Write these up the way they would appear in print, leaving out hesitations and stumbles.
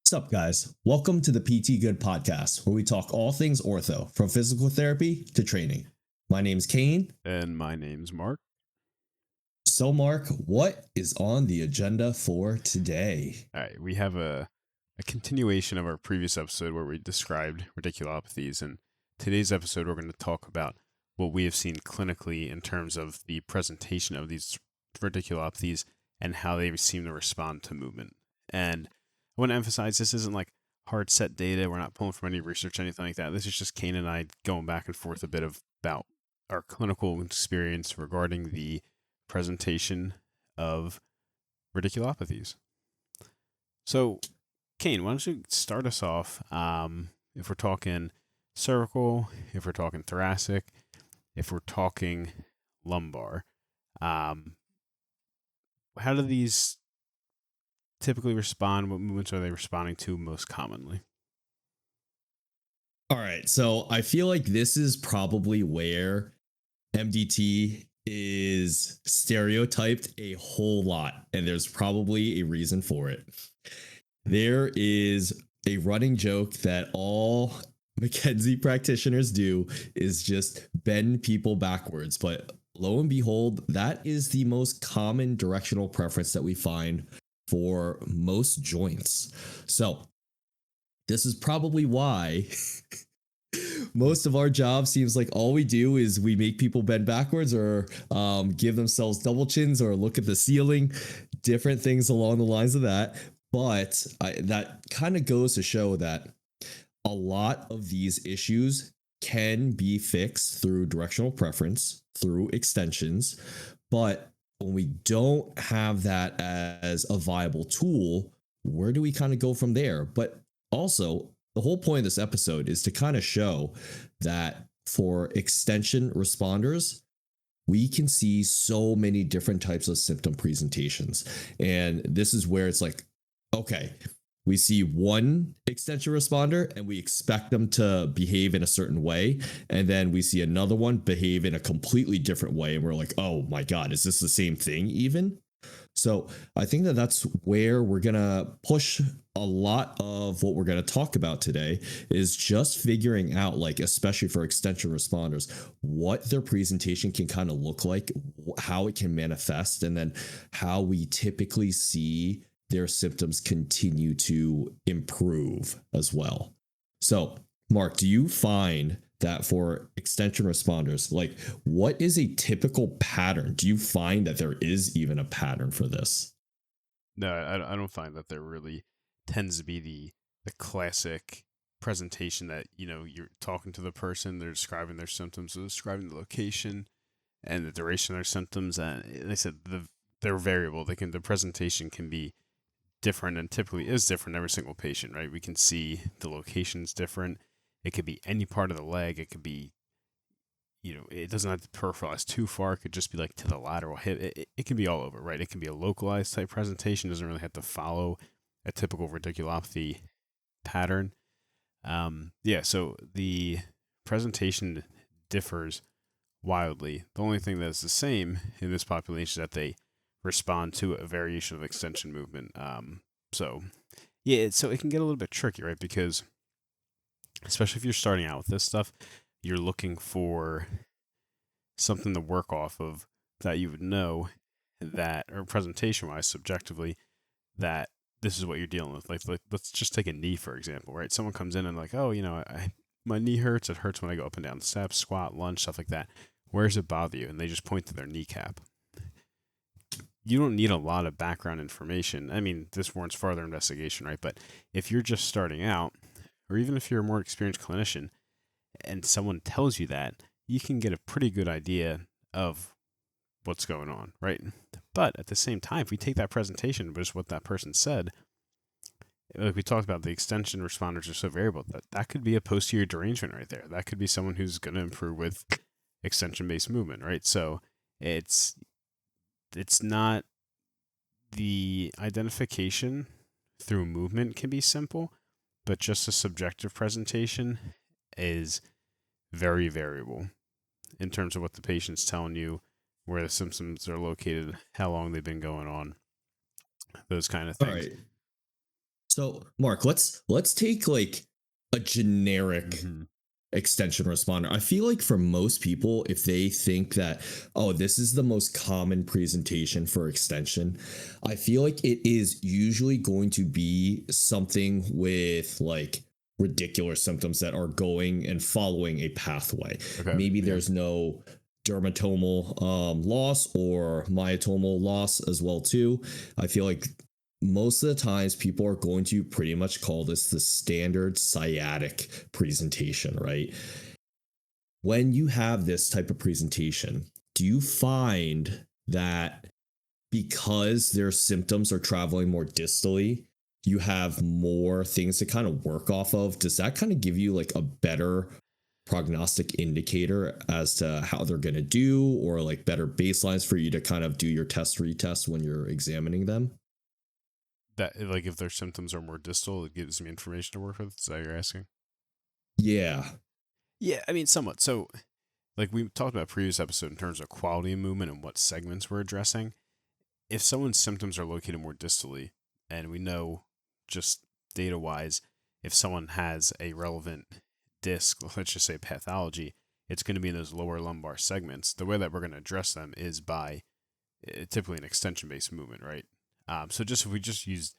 What's up, guys? Welcome to the PT Good podcast, where we talk all things ortho, from physical therapy to training. My name's Kane. And my name's Mark. So, Mark, what is on the agenda for today? All right, we have a continuation of our previous episode where we described radiculopathies. And today's episode, we're going to talk about what we have seen clinically in terms of the presentation of these radiculopathies and how they seem to respond to movement. And I want to emphasize this isn't like hard set data. We're not pulling from any research, anything like that. This is just Kane and I going back and forth a bit about our clinical experience regarding the presentation of radiculopathies. So, Kane, why don't you start us off? If we're talking cervical, if we're talking thoracic, if we're talking lumbar, how do these typically respond? What movements are they responding to most commonly? All right, so I feel like this is probably where MDT is stereotyped a whole lot, and there's probably a reason for it. There is a running joke that all McKenzie practitioners do is just bend people backwards, but lo and behold, that is the most common directional preference that we find for most joints. So this is probably why most of our job seems like all we do is we make people bend backwards or give themselves double chins or look at the ceiling, different things along the lines of that. But that kind of goes to show that a lot of these issues can be fixed through directional preference, through extensions. But when we don't have that as a viable tool, where do we kind of go from there? But also, the whole point of this episode is to kind of show that for extension responders, we can see so many different types of symptom presentations. And this is where it's like, okay, we see one extension responder and we expect them to behave in a certain way. And then we see another one behave in a completely different way. And we're like, oh my God, is this the same thing even? So I think that that's where we're going to push a lot of what we're going to talk about today is just figuring out, like, especially for extension responders, what their presentation can kind of look like, how it can manifest, and then how we typically see their symptoms continue to improve as well. So, Mark, do you find that for extension responders, like, what is a typical pattern? Do you find that there is even a pattern for this? No, I don't find that there really tends to be the classic presentation that, you're talking to the person, they're describing their symptoms, they're describing the location and the duration of their symptoms. And they said they're variable. The presentation can be different and typically is different every single patient, right? We can see the location's different. It could be any part of the leg. It could be, it doesn't have to peripheralize too far. It could just be like to the lateral hip. It can be all over, right? It can be a localized type presentation. It doesn't really have to follow a typical radiculopathy pattern. So the presentation differs wildly. The only thing that's the same in this population is that they respond to a variation of extension movement. So it can get a little bit tricky, right? Because especially if you're starting out with this stuff, you're looking for something to work off of that you would know that, or presentation wise, subjectively, that this is what you're dealing with. Like let's just take a knee, for example, right? Someone comes in and like, oh, my knee hurts. It hurts when I go up and down the steps, squat, lunge, stuff like that. Where does it bother you? And they just point to their kneecap. You don't need a lot of background information. I mean, this warrants further investigation, right? But if you're just starting out, or even if you're a more experienced clinician and someone tells you that, you can get a pretty good idea of what's going on, right? But at the same time, if we take that presentation, which is what that person said, like we talked about, the extension responders are so variable, that could be a posterior derangement right there. That could be someone who's going to improve with extension-based movement, right? So it's not, the identification through movement can be simple, but just a subjective presentation is very variable in terms of what the patient's telling you, where the symptoms are located, how long they've been going on, those kind of All things. right. So, Mark, let's take like a generic Hmm. extension responder. I feel like for most people, if they think that, oh, this is the most common presentation for extension, I feel like it is usually going to be something with like radicular symptoms that are going and following a pathway. Okay. Maybe Yeah. there's no dermatomal loss or myotomal loss as well too. I feel like most of the times people are going to pretty much call this the standard sciatic presentation, right? When you have this type of presentation, do you find that because their symptoms are traveling more distally, you have more things to kind of work off of? Does that kind of give you like a better prognostic indicator as to how they're going to do, or like better baselines for you to kind of do your test retest when you're examining them? That like if their symptoms are more distal, it gives me information to work with. Is that what you're asking? Yeah. Yeah, I mean, somewhat. So, like we talked about previous episode in terms of quality of movement and what segments we're addressing. If someone's symptoms are located more distally, and we know just data wise, if someone has a relevant disc, let's just say pathology, it's going to be in those lower lumbar segments. The way that we're going to address them is by typically an extension based movement, right? So just if we just use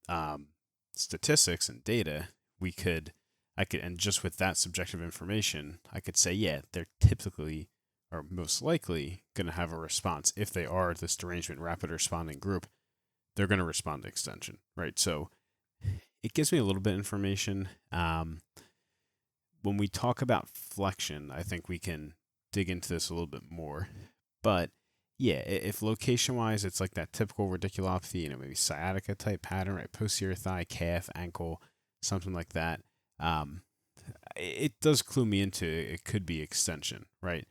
um, statistics and data, we could, I could, and just with that subjective information, I could say, yeah, they're typically or most likely going to have a response. If they are this derangement rapid responding group, they're going to respond to extension, right? So it gives me a little bit of information. When we talk about flexion, I think we can dig into this a little bit more. But yeah, if location wise, it's like that typical radiculopathy, maybe sciatica type pattern, right? Posterior thigh, calf, ankle, something like that. Um, it does clue me into it could be extension, right?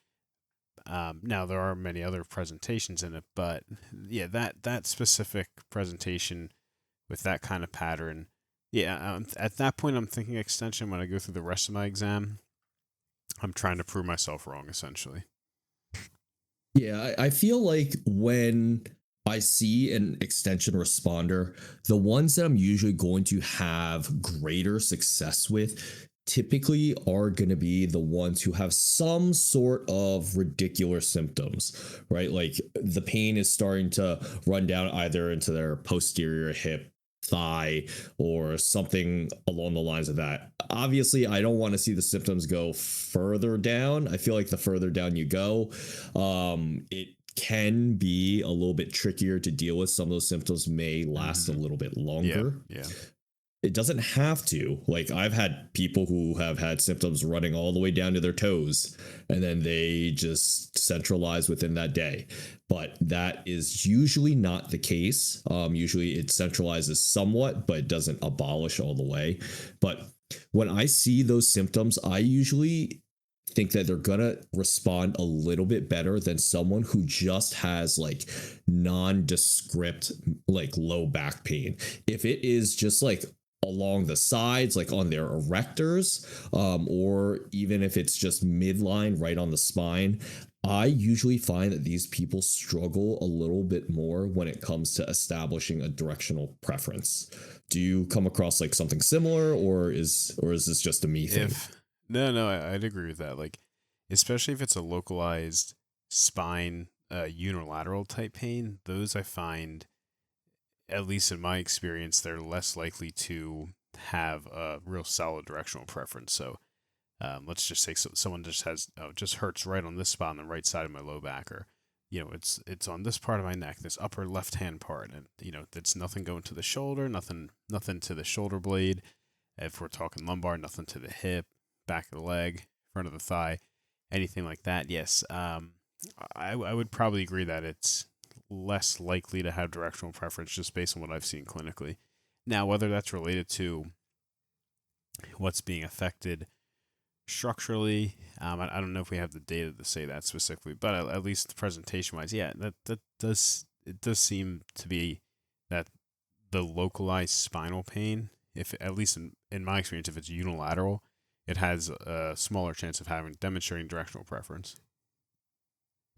Now there are many other presentations in it, but yeah, that specific presentation with that kind of pattern, yeah. At that point, I'm thinking extension. When I go through the rest of my exam, I'm trying to prove myself wrong, essentially. Yeah, I feel like when I see an extension responder, the ones that I'm usually going to have greater success with typically are going to be the ones who have some sort of radicular symptoms, right? Like the pain is starting to run down either into their posterior hip, thigh, or something along the lines of that. Obviously, I don't want to see the symptoms go further down. I feel like the further down you go, it can be a little bit trickier to deal with. Some of those symptoms may last a Mm-hmm. little bit Yeah, longer. yeah. It doesn't have to. Like I've had people who have had symptoms running all the way down to their toes and then they just centralize within that day. But that is usually not the case. Usually it centralizes somewhat, but it doesn't abolish all the way. But when I see those symptoms, I usually think that they're gonna respond a little bit better than someone who just has like nondescript like low back pain. If it is just like along the sides, like on their erectors, or even if it's just midline right on the spine, I usually find that these people struggle a little bit more when it comes to establishing a directional preference. Do you come across like something similar, or is this just a me thing? If no, I'd agree with that. Like, especially if it's a localized spine, unilateral type pain, those I find, at least in my experience, they're less likely to have a real solid directional preference. So, let's just say someone just has just hurts right on this spot on the right side of my low back, or it's on this part of my neck, this upper left hand part, and that's nothing going to the shoulder, nothing to the shoulder blade. If we're talking lumbar, nothing to the hip, back of the leg, front of the thigh, anything like that. Yes, I would probably agree that it's less likely to have directional preference just based on what I've seen clinically. Now, whether that's related to what's being affected structurally, I don't know if we have the data to say that specifically, but at least presentation wise, yeah, that does it does seem to be that the localized spinal pain, if at least in my experience, if it's unilateral, it has a smaller chance of having demonstrating directional preference.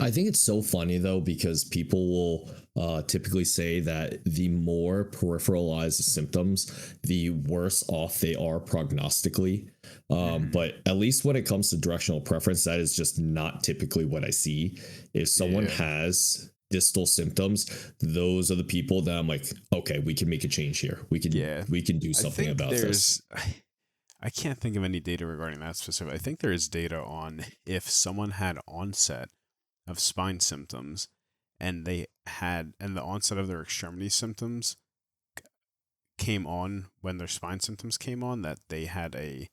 I think it's so funny though because people will typically say that the more peripheralized the symptoms, the worse off they are prognostically. Hmm. But at least when it comes to directional preference, that is just not typically what I see. If someone Yeah. has distal symptoms, those are the people that I'm like, okay, we can make a change here. Yeah. We can do I something think about this. there's I can't think of any data regarding that specific. I think there is data on if someone had onset of spine symptoms and the onset of their extremity symptoms came on when their spine symptoms came on, that they had a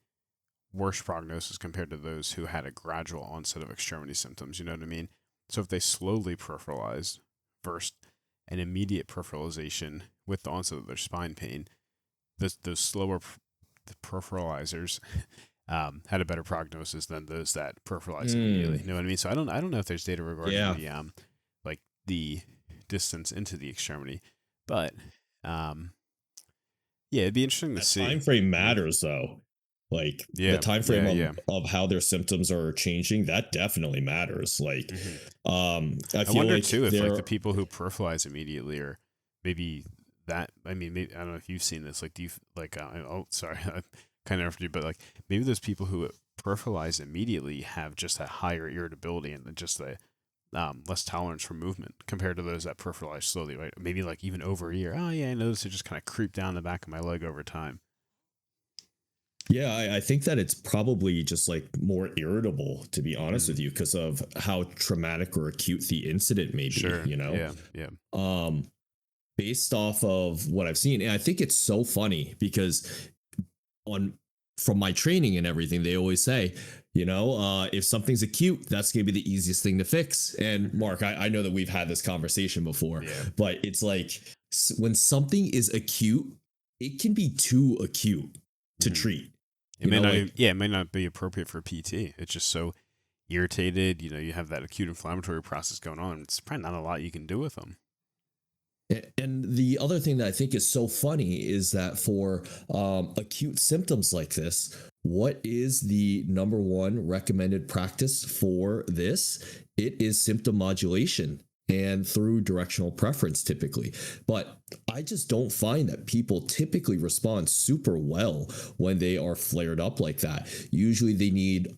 worse prognosis compared to those who had a gradual onset of extremity symptoms. You know what I mean? So if they slowly peripheralized versus an immediate peripheralization with the onset of their spine pain, those slower peripheralizers had a better prognosis than those that peripheralize immediately. Mm, You know what I mean? So I don't know if there's data regarding yeah. the like the distance into the extremity, but um, yeah, it'd be interesting to That see. time frame You know? matters though. Like the Yeah, time frame yeah, yeah. of how their symptoms are changing, that definitely matters. Like Hmm. I I feel wonder like too if like the there people who peripheralize immediately, or maybe that. I mean, maybe, I don't know if you've seen this. Like, do you like? Oh, sorry, I kind of interrupted you, but like maybe those people who peripheralize immediately have just a higher irritability and just a less tolerance for movement compared to those that peripheralize slowly. Right? Maybe like even over a year. Oh yeah, I noticed it just kind of creep down the back of my leg over time. yeah, I think that it's probably just like more irritable, to be honest with Mm, you, because of how traumatic or acute the incident may be, sure. you know? Yeah. Yeah. Um, Based off of what I've seen, and I think it's so funny because on from my training and everything, they always say, if something's acute, that's gonna be the easiest thing to fix. And Hmm. Mark, I know that we've had this conversation before, Yeah. but it's like when something is acute, it can be too acute to Hmm. treat. It may not. Like Yeah, it may not be appropriate for PT. It's just so irritated. You have that acute inflammatory process going on. It's probably not a lot you can do with them. And the other thing that I think is so funny is that for acute symptoms like this, what is the number one recommended practice for this? It is symptom modulation and through directional preference typically. But I just don't find that people typically respond super well when they are flared up like that. Usually they need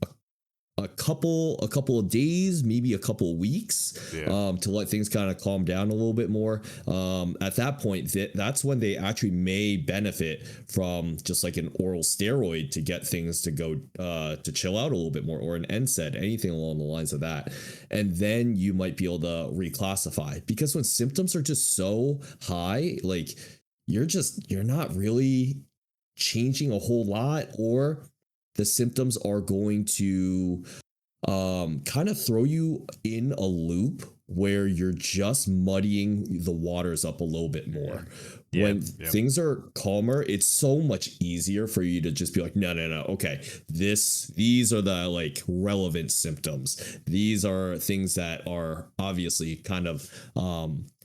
a couple of days, maybe a couple of weeks, Yeah. to let things kind of calm down a little bit more. At that point, that's when they actually may benefit from just like an oral steroid to get things to go to chill out a little bit more, or an NSAID, anything along the lines of that. And then you might be able to reclassify, because when symptoms are just so high, like you're not really changing a whole lot, or the symptoms are going to kind of throw you in a loop where you're just muddying the waters up a little bit Hmm. more. Yeah. When Yeah. things are calmer, it's so much easier for you to just be like, no, no, no, okay, these are the like relevant symptoms. These are things that are obviously kind of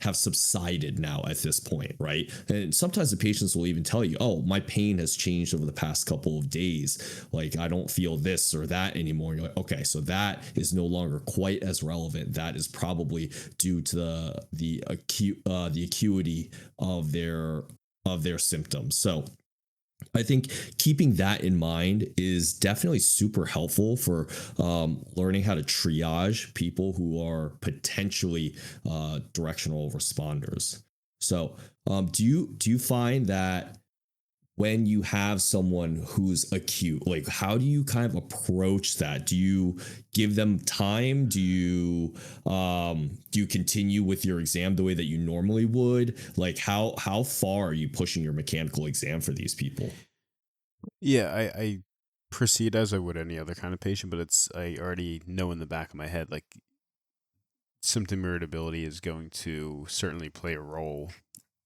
have subsided now at this point, right? And sometimes the patients will even tell you, oh, my pain has changed over the past couple of days. Like I don't feel this or that anymore. And you're like, okay, so that is no longer quite as relevant. That is probably due to the acuity of their symptoms. So I think keeping that in mind is definitely super helpful for learning how to triage people who are potentially directional responders. So, do you find that when you have someone who's acute, like how do you kind of approach that? Do you give them time? Do you continue with your exam the way that you normally would? Like how far are you pushing your mechanical exam for these people? Yeah. I proceed as I would any other kind of patient, but I already know in the back of my head like symptom irritability is going to certainly play a role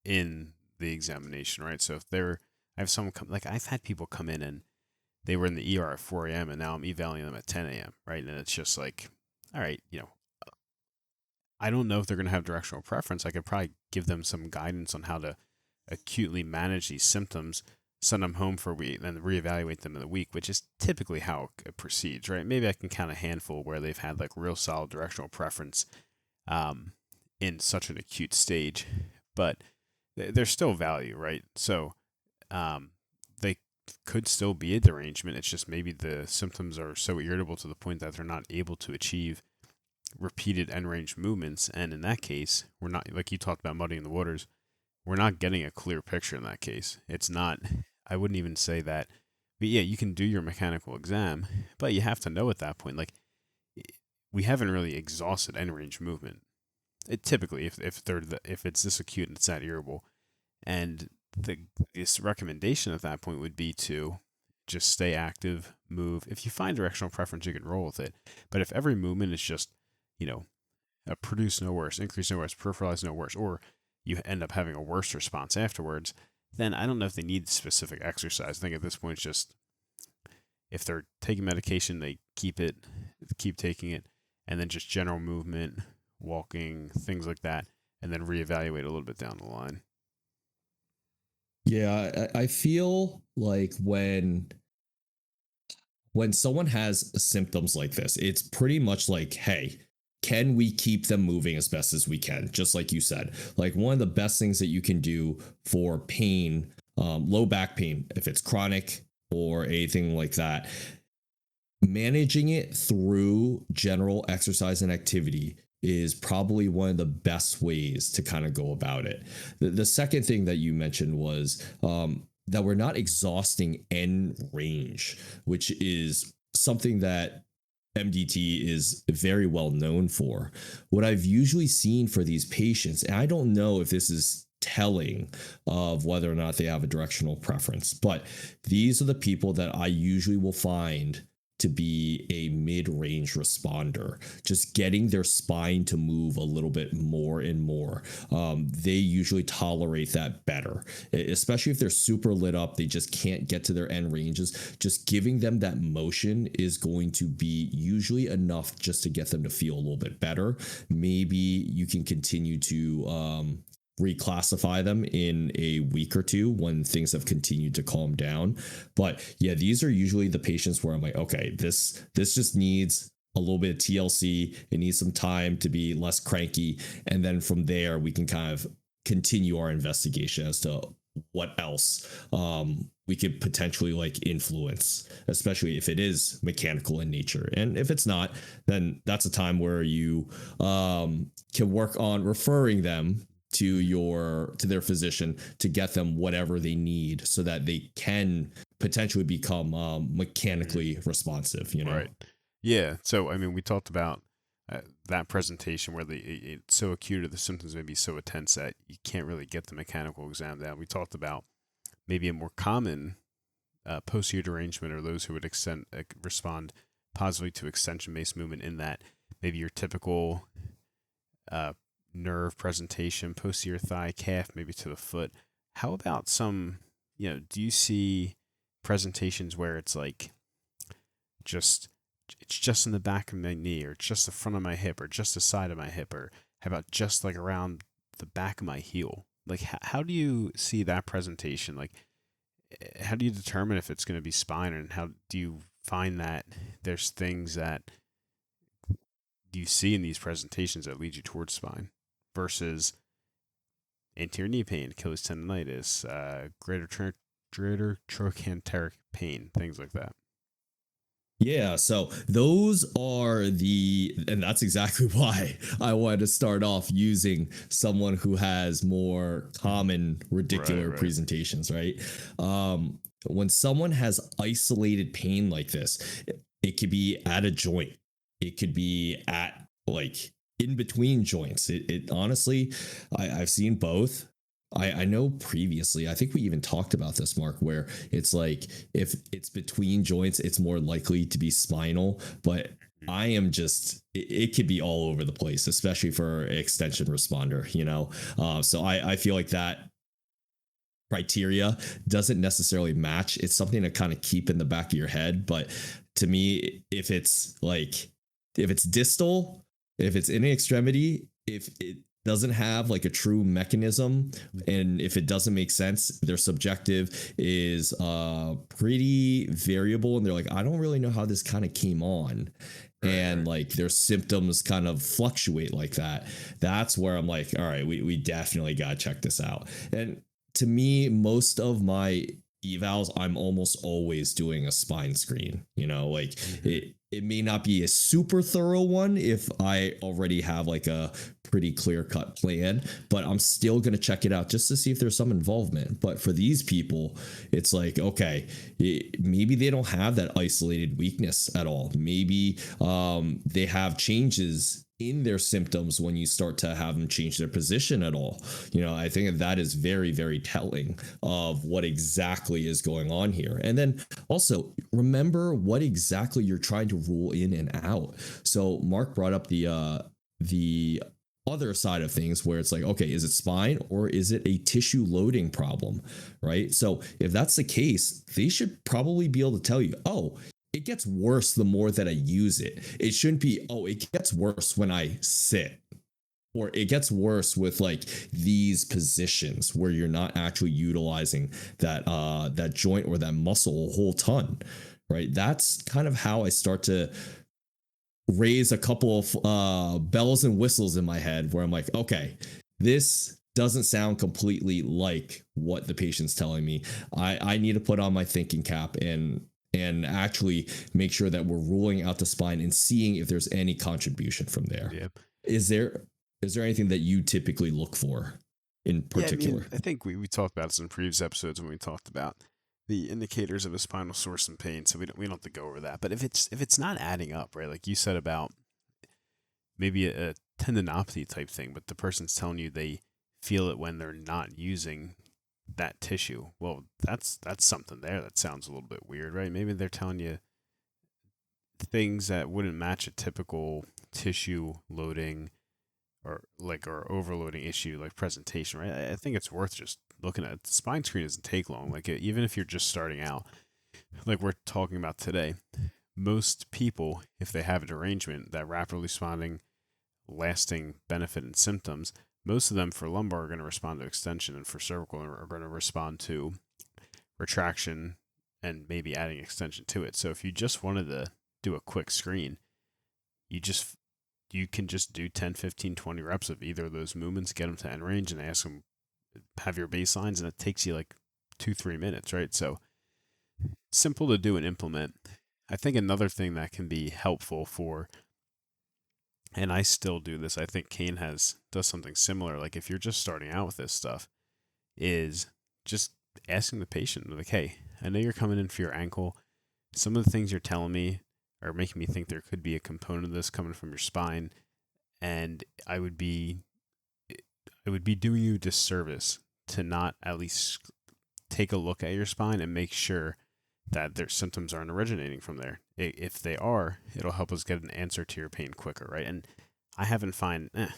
in the examination, right? So if I have someone come, like I've had people come in and they were in the ER at 4 a.m. and now I'm evaluating them at 10 a.m., right? And it's just like, all right, I don't know if they're going to have directional preference. I could probably give them some guidance on how to acutely manage these symptoms send them home for a week, then reevaluate them in a week, which is typically how it proceeds, right? Maybe I can count a handful where they've had like real solid directional preference um, in such an acute stage, but there's still value, right? So they could still be a derangement. It's just maybe the symptoms are so irritable to the point that they're not able to achieve repeated end range movements. And in that case, we're not, like you talked about muddying the waters, we're not getting a clear picture in that case. It's not, I wouldn't even say that, but yeah, you can do your mechanical exam, but you have to know at that point, like, we haven't really exhausted end range movement. It typically, if it's this acute and it's that irritable, and this recommendation at that point would be to just stay active, move. If you find directional preference, you can roll with it. But if every movement is just, you know, produce no worse, increase no worse, peripheralize no worse, or you end up having a worse response afterwards, then I don't know if they need specific exercise. I think at this point it's just, if they're taking medication, they keep taking it, and then just general movement, walking, things like that, and then reevaluate a little bit down the line. Yeah, I feel like when someone has symptoms like this, it's pretty much like, hey, can we keep them moving as best as we can? Just like you said, like one of the best things that you can do for pain, low back pain, if it's chronic or anything like that, managing it through general exercise and activity is probably one of the best ways to kind of go about it. The second thing that you mentioned was that we're not exhausting end range, which is something that MDT is very well known for. What I've usually seen for these patients, and I don't know if this is telling of whether or not they have a directional preference, but these are the people that I usually will find to be a mid-range responder, just getting their spine to move a little bit more and more. They usually tolerate that better, especially if they're super lit up. They just can't get to their end ranges. Just giving them that motion is going to be usually enough just to get them to feel a little bit better. Maybe you can continue to reclassify them in a week or two when things have continued to calm down. But yeah, these are usually the patients where I'm like, okay, this just needs a little bit of TLC. It needs some time to be less cranky. And then from there, we can kind of continue our investigation as to what else we could potentially like influence, especially if it is mechanical in nature. And if it's not, then that's a time where you can work on referring them to their physician to get them whatever they need so that they can potentially become mechanically responsive, you know? Right. Yeah. So, I mean, we talked about that presentation where it's so acute or the symptoms may be so intense that you can't really get the mechanical exam down. We talked about maybe a more common posterior derangement, or those who would respond positively to extension-based movement, in that maybe your typical nerve presentation, posterior thigh, calf, maybe to the foot. How about some, do you see presentations where it's like it's just in the back of my knee, or just the front of my hip, or just the side of my hip, or how about just like around the back of my heel? Like, how do you see that presentation? Like, how do you determine if it's going to be spine, and how do you find that there's things that you see in these presentations that lead you towards spine versus anterior knee pain, Achilles tendonitis, greater trochanteric pain, things like that? Yeah, so those are and that's exactly why I wanted to start off using someone who has more common radicular Right. presentations, right? When someone has isolated pain like this, it could be at a joint, it could be at like in between joints. It honestly, I've seen both. I know previously, I think we even talked about this, Mark, where it's like if it's between joints, it's more likely to be spinal. But I am just, it could be all over the place, especially for an extension responder, you know? So I feel like that criteria doesn't necessarily match. It's something to kind of keep in the back of your head. But to me, if it's distal, if it's in an extremity, if doesn't have like a true mechanism, and if it doesn't make sense, their subjective is pretty variable, and they're like, I don't really know how this kind of came on. And like their symptoms kind of fluctuate like that. That's where I'm like, all right, we definitely got to check this out. And to me, most of my evals, I'm almost always doing a spine screen. Like it may not be a super thorough one if I already have like a pretty clear cut plan, but I'm still going to check it out just to see if there's some involvement. But for these people, it's like, okay, maybe they don't have that isolated weakness at all. Maybe they have changes in their symptoms when you start to have them change their position at all. I think that is very, very telling of what exactly is going on here. And then also remember what exactly you're trying to rule in and out. So Mark brought up the other side of things where it's like, okay, is it spine or is it a tissue loading problem? Right. So if that's the case, they should probably be able to tell you, oh, it gets worse the more that I use it. It shouldn't be, oh, it gets worse when I sit, or it gets worse with like these positions where you're not actually utilizing that joint or that muscle a whole ton, right? That's kind of how I start to raise a couple of bells and whistles in my head where I'm like, okay, this doesn't sound completely like what the patient's telling me. I need to put on my thinking cap and actually make sure that we're ruling out the spine and seeing if there's any contribution from there. Yeah. Is there anything that you typically look for in particular? I think we talked about this in previous episodes when we talked about the indicators of a spinal source and pain, so we don't have to go over that. But if it's not adding up, right, like you said about maybe a tendinopathy type thing, but the person's telling you they feel it when they're not using that tissue. Well, that's something there that sounds a little bit weird, right? Maybe they're telling you things that wouldn't match a typical tissue loading or overloading issue like presentation, right? I think it's worth just looking at it. The spine screen doesn't take long. Like even if you're just starting out, like we're talking about today, most people, if they have a derangement, that rapidly responding, lasting benefit and symptoms, most of them for lumbar are going to respond to extension, and for cervical are going to respond to retraction and maybe adding extension to it. So if you just wanted to do a quick screen, you can just do 10, 15, 20 reps of either of those movements, get them to end range, and ask them, have your baselines, and it takes you like 2-3 minutes, right? So simple to do and implement. I think another thing that can be helpful for, and I still do this, I think Kane does something similar, like if you're just starting out with this stuff, is just asking the patient, like, hey, I know you're coming in for your ankle. Some of the things you're telling me are making me think there could be a component of this coming from your spine, and I would be doing you a disservice to not at least take a look at your spine and make sure that their symptoms aren't originating from there. If they are, it'll help us get an answer to your pain quicker, right? And I haven't I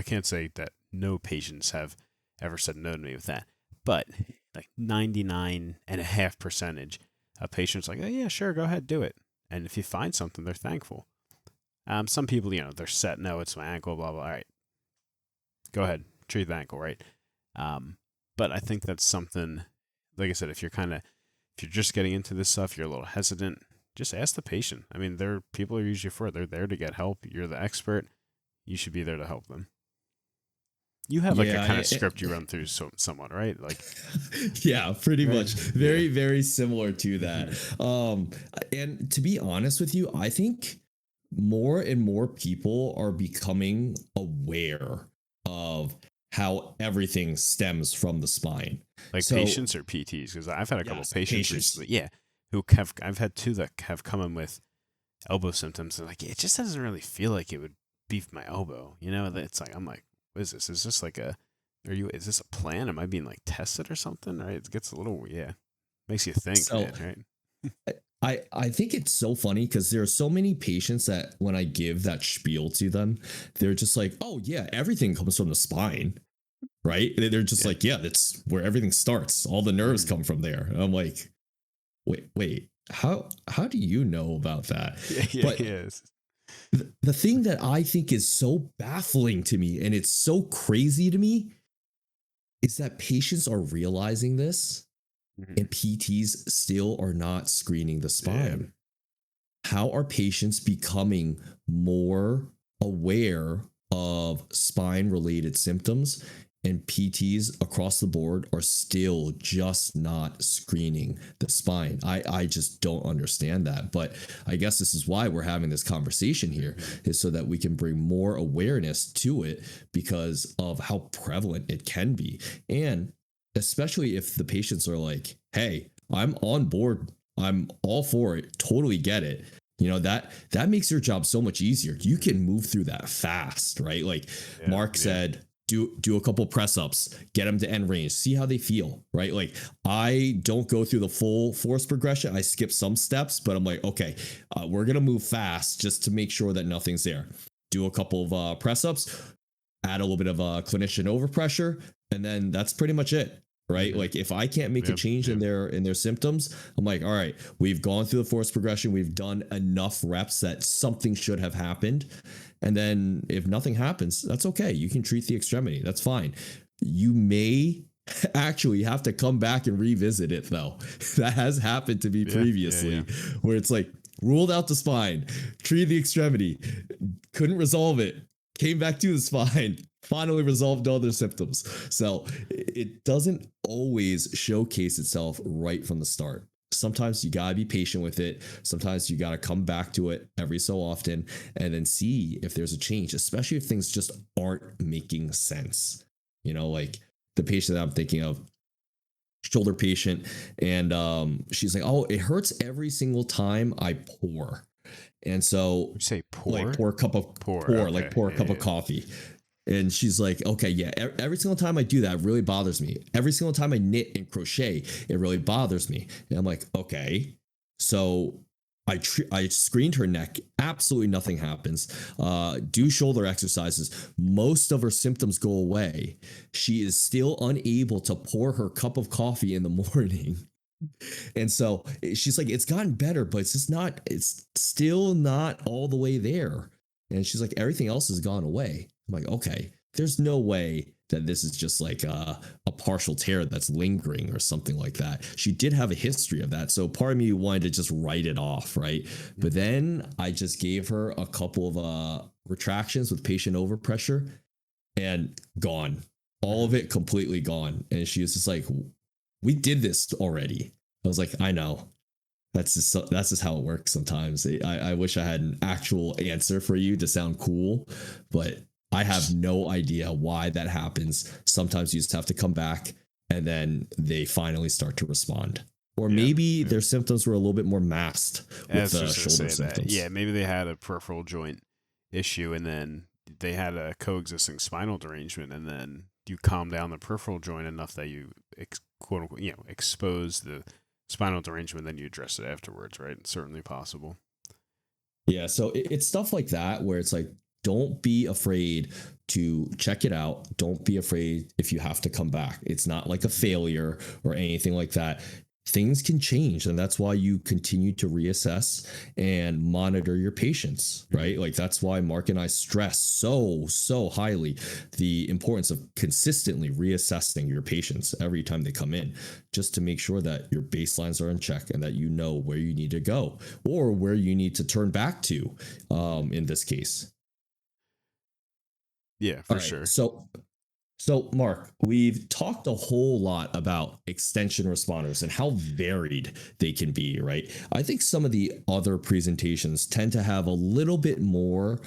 can't say that no patients have ever said no to me with that, but like 99.5% of patients like, oh yeah, sure, go ahead, do it. And if you find something, they're thankful. Some people, they're set. No, it's my ankle, blah, blah. All right, go ahead, treat the ankle, right? But I think that's something, like I said, if you're just getting into this stuff, you're a little hesitant, just ask the patient. I mean, people are usually they're there to get help. You're the expert. You should be there to help them. You have like a kind of script you run through somewhat, right? Like, yeah, pretty much. Very, very similar to that. And to be honest with you, I think more and more people are becoming aware of how everything stems from the spine. Like patients or PTs? Because I've had a couple of patients recently, I've had two that have come in with elbow symptoms, and like, it just doesn't really feel like it would beef my elbow. It's like, I'm like, what is this? Is this like is this a plan? Am I being like tested or something? Right? It gets a little, makes you think, right? I think it's so funny because there are so many patients that when I give that spiel to them, they're just like, oh yeah, everything comes from the spine, right? They're just like, yeah, that's where everything starts. All the nerves come from there. And I'm like, wait, how do you know about that? Yes. The thing that I think is so baffling to me and it's so crazy to me is that patients are realizing this Mhm. and PTs still are not screening the Yeah. spine. How are patients becoming more aware of spine related symptoms and PTs across the board are still just not screening the spine? I just don't understand that. But I guess this is why we're having this conversation here, Mhm. is so that we can bring more awareness to it because of how prevalent it can be. And especially if the patients are like, hey, I'm on board, I'm all for it, totally get it, that makes your job so much easier. You Mhm. can move through that fast, right? Like Yeah. Mark Yeah. said, do a couple press ups, get them to end range, see how they feel, right? Like I don't go through the full force progression, I skip some steps, but I'm like, okay, we're gonna move fast just to make sure that nothing's there. Do a couple of press ups, add a little bit of clinician overpressure, and then that's pretty much it, right? Mhm. Like if I can't make a Yep. change in Yep. their symptoms, I'm like, all right, we've gone through the force progression, we've done enough reps that something should have happened. And then if nothing happens, that's okay. You can treat the extremity. That's fine. You may actually have to come back and revisit it though. That has happened to me Yeah. Yeah. previously Yeah. where it's like ruled out the spine, treated the extremity, couldn't resolve it, came back to the spine, finally resolved all their symptoms. So it doesn't always showcase itself right from the start. Sometimes you gotta be patient with it. Sometimes you gotta come back to it every so often and then see if there's a change, especially if things just aren't making sense. Like the patient that I'm thinking of, shoulder patient, and she's like, oh, it hurts every single time I pour. And so You say like poor? pour a cup of Poor. pour like Okay. pour a Yeah. cup of Yeah. coffee. And she's like, okay, yeah, every single time I do that, it really bothers me. Every single time I knit and crochet, it really bothers me. And I'm like, okay. So I screened her neck. Absolutely nothing happens. Do shoulder exercises. Most of her symptoms go away. She is still unable to pour her cup of coffee in the morning. And so she's like, it's gotten better, but it's still not all the way there. And she's like, everything else has gone away. I'm like, okay, there's no way that this is just like a partial tear that's lingering or something like that. She did have a history of that. So part of me wanted to just write it off, right? But Mhm. then I just gave her a couple of retractions with patient overpressure and gone. All Mhm. of it completely gone. And she was just like, we did this already. I was like, I know. That's just how it works sometimes. I wish I had an actual answer for you to sound cool, but I have no idea why that happens. Sometimes you just have to come back and then they finally start to respond. Or Yeah. maybe Yeah. their symptoms were a little bit more masked I with was the just gonna shoulder say that. symptoms. Yeah, maybe they had a peripheral joint issue, and then they had a coexisting spinal derangement, and then you calm down the peripheral joint enough that you quote unquote, expose the spinal derangement, then you address it afterwards, right? It's certainly possible. Yeah, so it's stuff like that where it's like, don't be afraid to check it out. Don't be afraid if you have to come back. It's not like a Mhm. failure or anything like that. Things can change, and that's why you continue to reassess and monitor your patients, right? Mhm. Like that's why Mark and I stress so highly the importance of consistently reassessing your patients every time they come in, just to make sure that your baselines are in check and that you know where you need to go or where you need to turn back to Mhm. in this case. Yeah, All for right. sure. So Mark, we've talked a whole lot about extension responders and how varied they can be, right? I think some of the other presentations tend to have a little bit more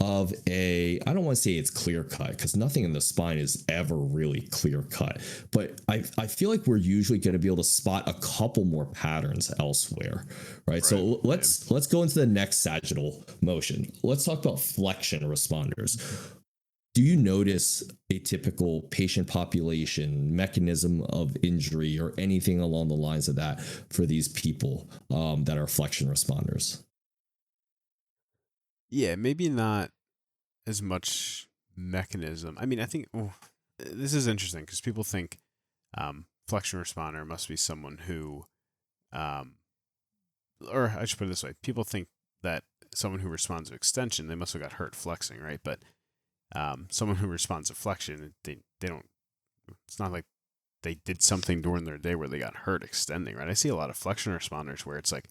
of I don't want to say it's clear cut because nothing in the spine is ever really clear cut, but I feel like we're usually going to be able to spot a couple more patterns elsewhere, right? Right. So Yeah. let's go into the next sagittal motion. Let's talk about flexion responders. Do you notice a typical patient population, mechanism of injury, or anything along the lines of that for these people that are flexion responders? Yeah, maybe not as much mechanism. I mean, I think this is interesting because people think flexion responder must be someone who, um, or I should put it this way: people think that someone who responds to extension, they must have got hurt flexing, right? But someone who responds to flexion, they don't. It's not like they did something during their day where they got hurt extending, right? I see a lot of flexion responders where it's like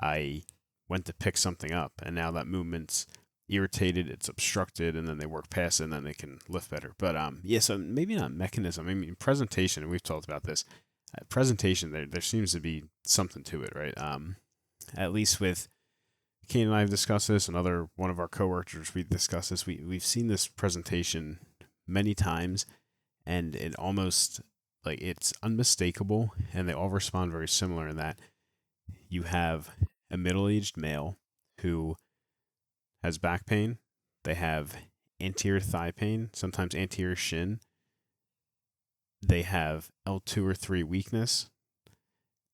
I went to pick something up and now that movement's irritated, it's obstructed, and then they work past it and then they can lift better. But yeah, so maybe not mechanism. I mean, presentation, and we've talked about this. Presentation, there seems to be something to it, right? At least with Kane and I have discussed this, and one of our coworkers we discussed this. We've seen this presentation many times, and it almost like it's unmistakable, and they all respond very similar in that you have a middle-aged male who has back pain. They have anterior thigh pain, sometimes anterior shin. They have L2 or 3 weakness,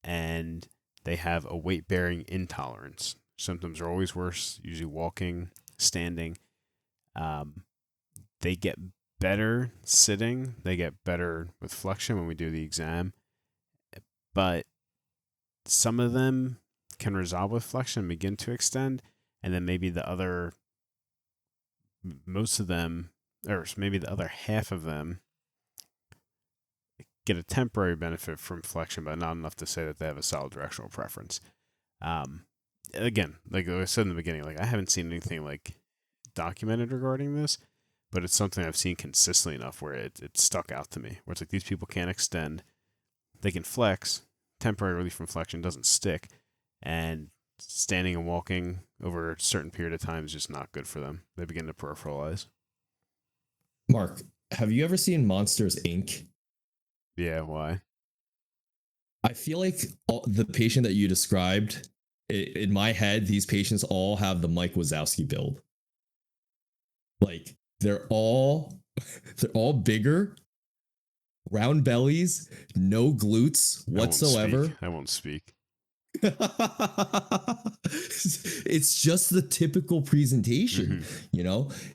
and they have a weight-bearing intolerance. Symptoms are always worse, usually walking, standing. They get better sitting. They get better with flexion when we do the exam. But some of them can resolve with flexion and begin to extend. And then maybe most of them, or maybe the other half of them, get a temporary benefit from flexion, but not enough to say that they have a solid directional preference. Again, like I said in the beginning, like I haven't seen anything like documented regarding this, but it's something I've seen consistently enough where it stuck out to me. Where it's like these people can't extend, they can flex, temporary relief from flexion doesn't stick, and standing and walking over a certain period of time is just not good for them. They begin to peripheralize. Mark, have you ever seen Monsters Inc.? Yeah, why? I feel like the patient that you described, in my head, these patients all have the Mike Wazowski build. Like they're all bigger, round bellies, no glutes whatsoever. I won't speak. It's just the typical presentation,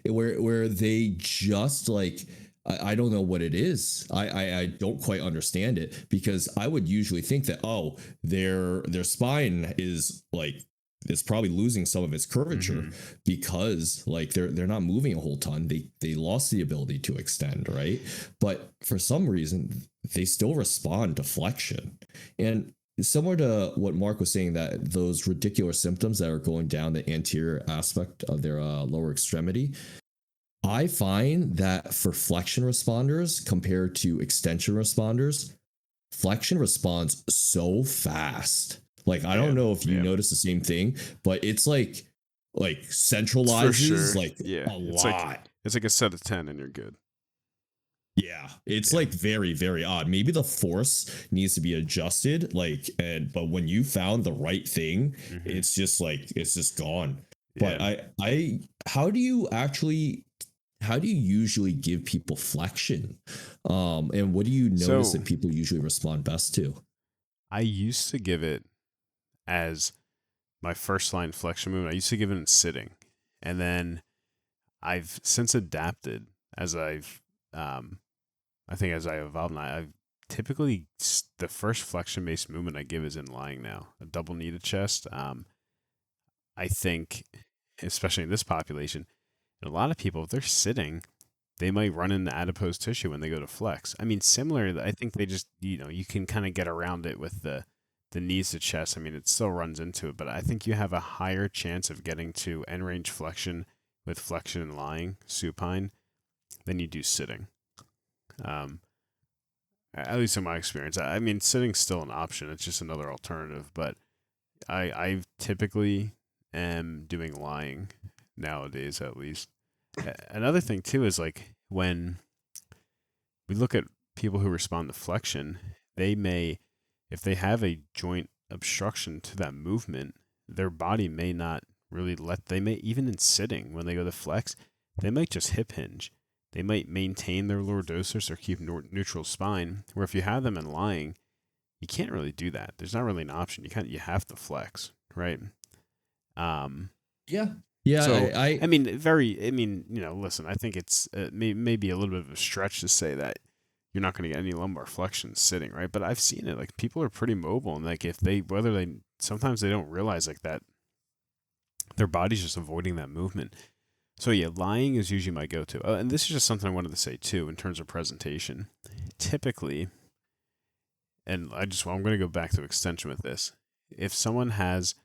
where they just like I don't know what it is. I don't quite understand it, because I would usually think that their spine is like it's probably losing some of its curvature because like they're not moving a whole ton. They lost the ability to extend, right? But for some reason they still respond to flexion. And similar to what Mark was saying, that those radicular symptoms that are going down the anterior aspect of their lower extremity, I find that for flexion responders compared to extension responders, flexion responds so fast. Like, I don't know if you notice the same thing, but it's like centralizes a lot. It's like a set of 10 and you're good. Yeah, it's like very, very odd. Maybe the force needs to be adjusted, but when you found the right thing, it's just gone. Yeah. But how do you usually give people flexion? And what do you notice that people usually respond best to? I used to give it as my first line flexion movement. I used to give it in sitting, and then I've since adapted as I've evolved. And I've typically the first flexion based movement I give is in lying now, a double knee to chest. I think, especially in this population, and a lot of people, if they're sitting, they might run into adipose tissue when they go to flex. I mean, similar, I think they just, you can kind of get around it with the knees to chest. I mean, it still runs into it, but I think you have a higher chance of getting to end range flexion with flexion and lying, supine, than you do sitting. At least in my experience. I mean, sitting's still an option. It's just another alternative, but I typically am doing lying nowadays, at least. Another thing too is like when we look at people who respond to flexion, they may, if they have a joint obstruction to that movement, their body may not really they may, even in sitting, when they go to flex, they might just hip hinge. They might maintain their lordosis or keep neutral spine, where if you have them in lying, you can't really do that. There's not really an option. You have to flex, right? Yeah. Yeah, so I mean, listen, I think it's maybe a little bit of a stretch to say that you're not going to get any lumbar flexion sitting, right? But I've seen it. Like, people are pretty mobile, and like sometimes they don't realize like that their body's just avoiding that movement. So yeah, lying is usually my go-to. And this is just something I wanted to say too in terms of presentation. Typically, and I'm going to go back to extension with this. If someone has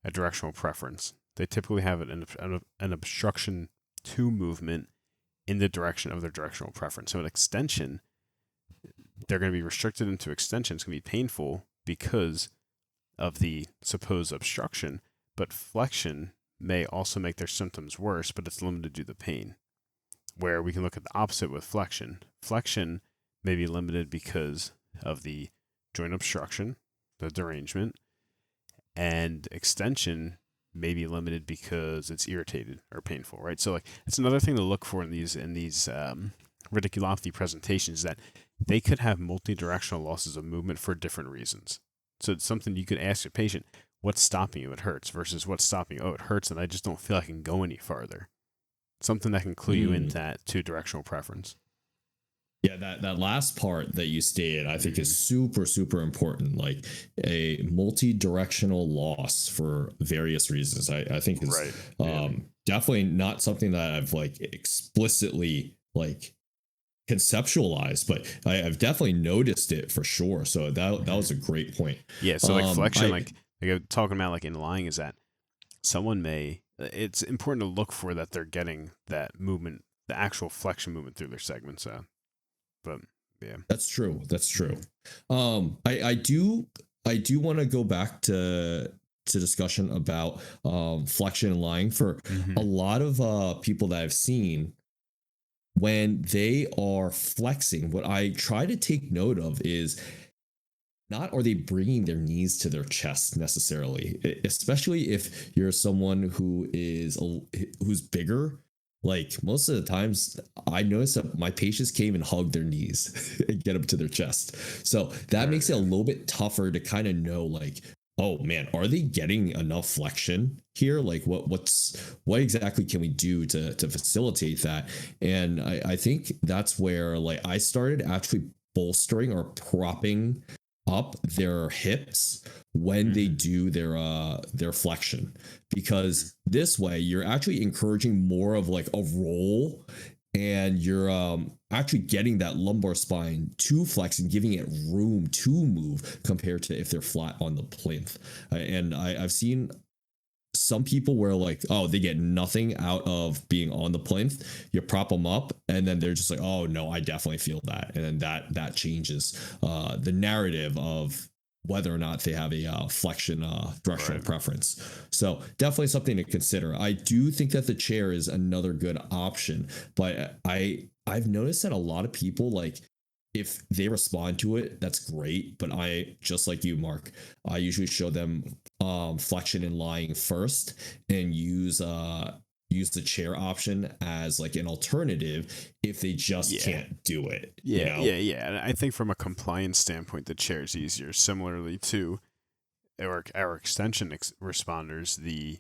a directional preference, they typically have an obstruction to movement in the direction of their directional preference. So an extension, they're going to be restricted into extension. It's going to be painful because of the supposed obstruction, but flexion may also make their symptoms worse, but it's limited due to the pain. Where we can look at the opposite with flexion. Flexion may be limited because of the joint obstruction, the derangement, and extension may be limited because it's irritated or painful, right? So like it's another thing to look for in these radiculopathy presentations, that they could have multi-directional losses of movement for different reasons. So it's something you could ask your patient, what's stopping you? It hurts, versus what's stopping you? Oh, it hurts and I just don't feel I can go any farther. Something that can clue you into that two-directional preference. Yeah, that last part that you stated, I think is super, super important. Like a multi-directional loss for various reasons. I think is definitely not something that I've like explicitly like conceptualized, but I've definitely noticed it for sure. So that was a great point. Yeah, so like flexion, like I'm talking about like in lying, is that someone may, it's important to look for that they're getting that movement, the actual flexion movement through their segments. But yeah, that's true. That's true. I do want to go back to discussion about flexion and lying for a lot of people that I've seen. When they are flexing, what I try to take note of is not are they bringing their knees to their chest necessarily, especially if you're someone who's bigger. Like most of the times I notice that my patients can't even hug their knees and get them to their chest. So that makes it a little bit tougher to kind of know, like, oh man, are they getting enough flexion here? Like what exactly can we do to facilitate that? And I think that's where like I started actually bolstering or propping up their hips when they do their flexion, because this way you're actually encouraging more of like a roll, and you're actually getting that lumbar spine to flex and giving it room to move compared to if they're flat on the plinth. And I've seen some people where like, oh, they get nothing out of being on the plinth. You prop them up and then they're just like, oh no, I definitely feel that. And then that changes the narrative of whether or not they have a flexion directional preference. So definitely something to consider. I do think that the chair is another good option, but I've noticed that a lot of people, like, if they respond to it, that's great. But I, just like you, Mark, I usually show them flexion and lying first, and use the chair option as like an alternative if they just can't do it. Yeah, And I think from a compliance standpoint, the chair is easier. Similarly to our extension responders, the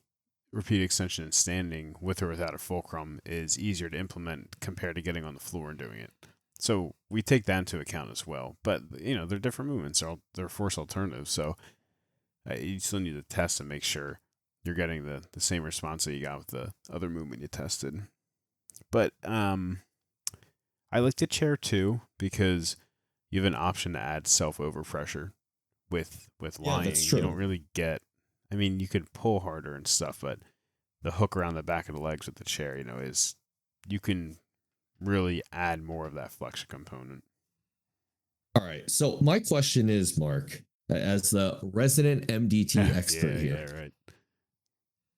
repeat extension and standing with or without a fulcrum is easier to implement compared to getting on the floor and doing it. So we take that into account as well. But, they're different movements. They're force alternatives. So you still need to test to make sure you're getting the same response that you got with the other movement you tested. But I like the chair too, because you have an option to add self-overpressure with lying. That's true. You don't really get, you could pull harder and stuff, but the hook around the back of the legs with the chair, is you can really add more of that flexion component. All right. So my question is, Mark, as the resident MDT expert here, right.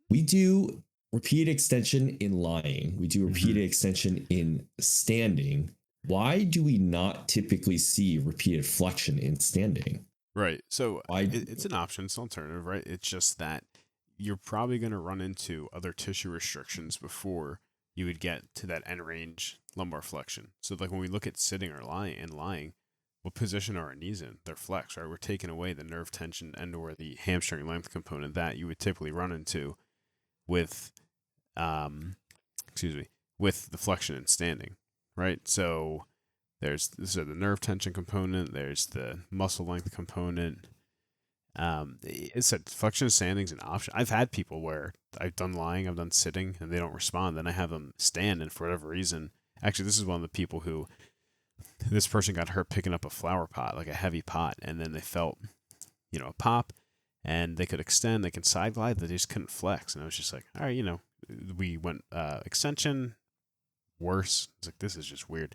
We do repeated extension in lying. We do repeated extension in standing. Why do we not typically see repeated flexion in standing? Right. So it's an option. It's an alternative, right? It's just that you're probably going to run into other tissue restrictions before you would get to that end range lumbar flexion. So like when we look at sitting or lying, what position are our knees in? They're flexed, right? We're taking away the nerve tension and or the hamstring length component that you would typically run into with with the flexion and standing, right? So there's the nerve tension component, there's the muscle length component, It said flexion and standing is an option. I've had people where I've done lying, I've done sitting, and they don't respond. Then I have them stand, and for whatever reason, actually, this is one of the people who this person got hurt picking up a flower pot, like a heavy pot, and then they felt, a pop, and they could extend, they can side glide, they just couldn't flex, and I was just like, all right, we went extension, worse. It's like this is just weird.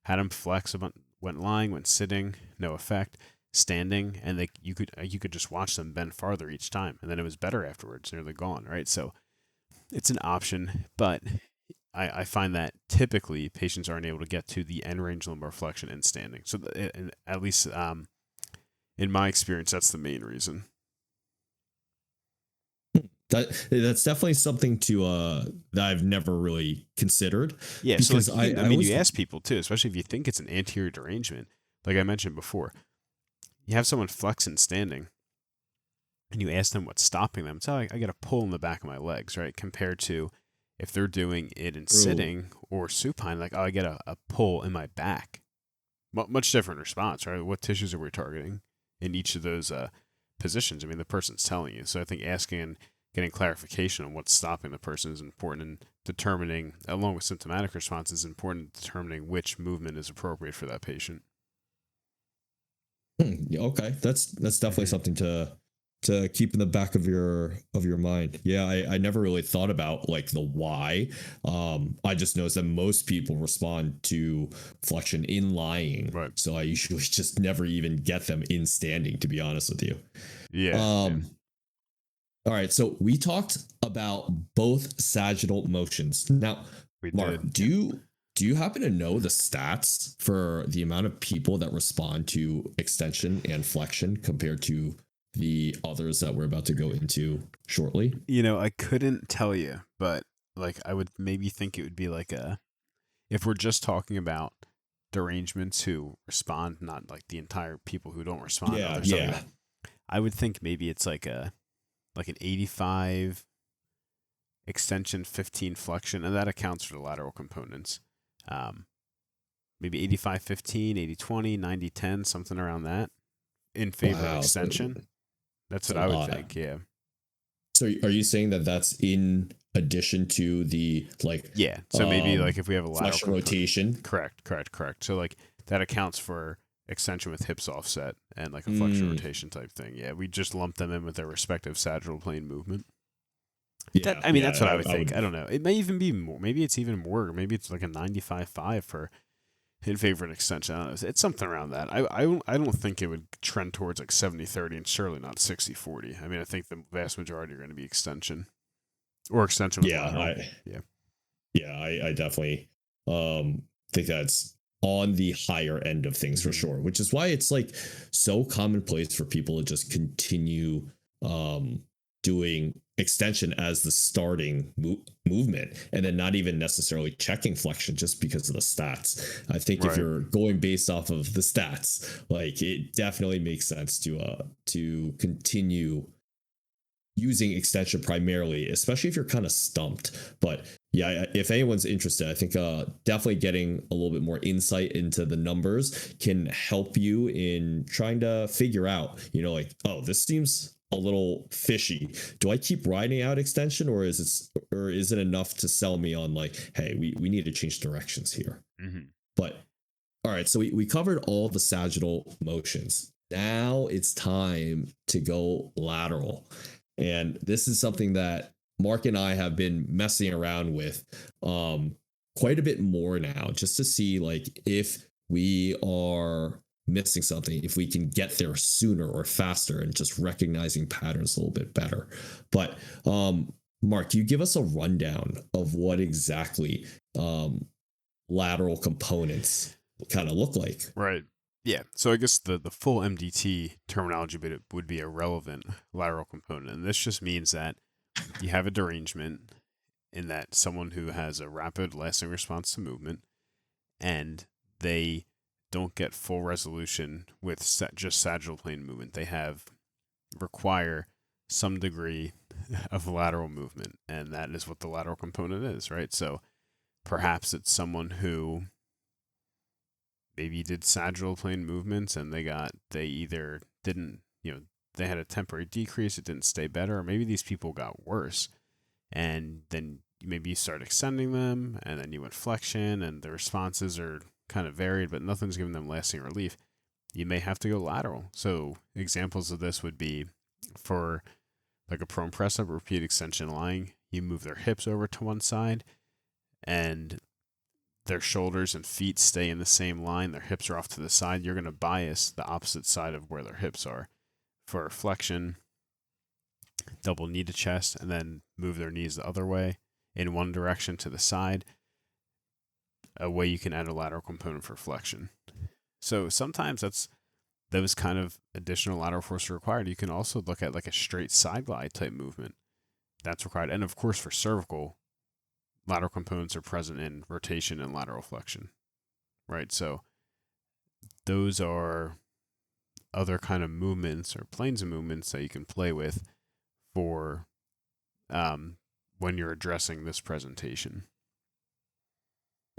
Had them flex, went lying, went sitting, no effect. Standing, and you could just watch them bend farther each time, and then it was better afterwards. Nearly gone, right? So it's an option, but I find that typically patients aren't able to get to the end range lumbar flexion in standing. So at least in my experience, that's the main reason. That's definitely something to that I've never really considered. Yeah, because so like, you ask people too, especially if you think it's an anterior derangement, like I mentioned before. You have someone flexing standing, and you ask them what's stopping them. So I get a pull in the back of my legs, right? Compared to if they're doing it in sitting or supine, like, oh, I get a pull in my back. Much different response, right? What tissues are we targeting in each of those positions? I mean, the person's telling you. So I think asking and getting clarification on what's stopping the person is important, and determining, along with symptomatic response, is important in determining which movement is appropriate for that patient. Okay, that's definitely something to keep in the back of your mind. Yeah, I never really thought about like the why. I just noticed that most people respond to flexion in lying, right? So I usually just never even get them in standing, to be honest with you. Yeah. All right, so we talked about both sagittal motions. Now, Mark, do you happen to know the stats for the amount of people that respond to extension and flexion compared to the others that we're about to go into shortly? I couldn't tell you, but like I would maybe think it would be like if we're just talking about derangements who respond, not like the entire people who don't respond. Yeah. I would think maybe it's like an 85 extension, 15 flexion, and that accounts for the lateral components. Maybe 85 15, 80 20, 90 10, something around that in favor of extension. That's what I would think. Yeah. So are you saying that that's in addition to the like? Yeah. So maybe like if we have a lateral rotation. Correct. So like that accounts for extension with hips offset and like a flexion rotation type thing. Yeah. We just lump them in with their respective sagittal plane movement. Yeah. That's what I would think. I don't know. It may even be more. Maybe it's even more. Maybe it's like a 95-5 for in favor of an extension. I don't know. It's something around that. I don't think it would trend towards like 70-30 and surely not 60-40. I mean, I think the vast majority are going to be extension or extension with lateral. I definitely think that's on the higher end of things for sure, which is why it's like so commonplace for people to just continue doing extension as the starting movement and then not even necessarily checking flexion just because of the stats. I think if you're going based off of the stats, like it definitely makes sense to continue using extension primarily, especially if you're kind of stumped. But yeah, if anyone's interested, I think definitely getting a little bit more insight into the numbers can help you in trying to figure out, like, oh, this seems a little fishy. Do I keep riding out extension, or is it enough to sell me on like, hey, we need to change directions here? But all right, so we covered all the sagittal motions. Now it's time to go lateral. And this is something that Mark and I have been messing around with quite a bit more now, just to see like if we are missing something, if we can get there sooner or faster, and just recognizing patterns a little bit better. But Mark, you give us a rundown of what exactly lateral components kind of look like. Right. Yeah. So I guess the full MDT terminology would be a relevant lateral component. And this just means that you have a derangement in that someone who has a rapid lasting response to movement, and they don't get full resolution with just sagittal plane movement. They require some degree of lateral movement, and that is what the lateral component is, right? So perhaps it's someone who maybe did sagittal plane movements and they either didn't, they had a temporary decrease, it didn't stay better, or maybe these people got worse. And then maybe you start extending them, and then you went flexion, and the responses are kind of varied, but nothing's giving them lasting relief. You may have to go lateral. So examples of this would be for like a prone press up, repeat extension lying. You move their hips over to one side, and their shoulders and feet stay in the same line. Their hips are off to the side. You're going to bias the opposite side of where their hips are. For flexion, double knee to chest, and then move their knees the other way in one direction to the side. A way you can add a lateral component for flexion. So sometimes those kind of additional lateral force are required. You can also look at like a straight side glide type movement. That's required. And of course, for cervical, lateral components are present in rotation and lateral flexion, right? So those are other kind of movements or planes of movements that you can play with for when you're addressing this presentation.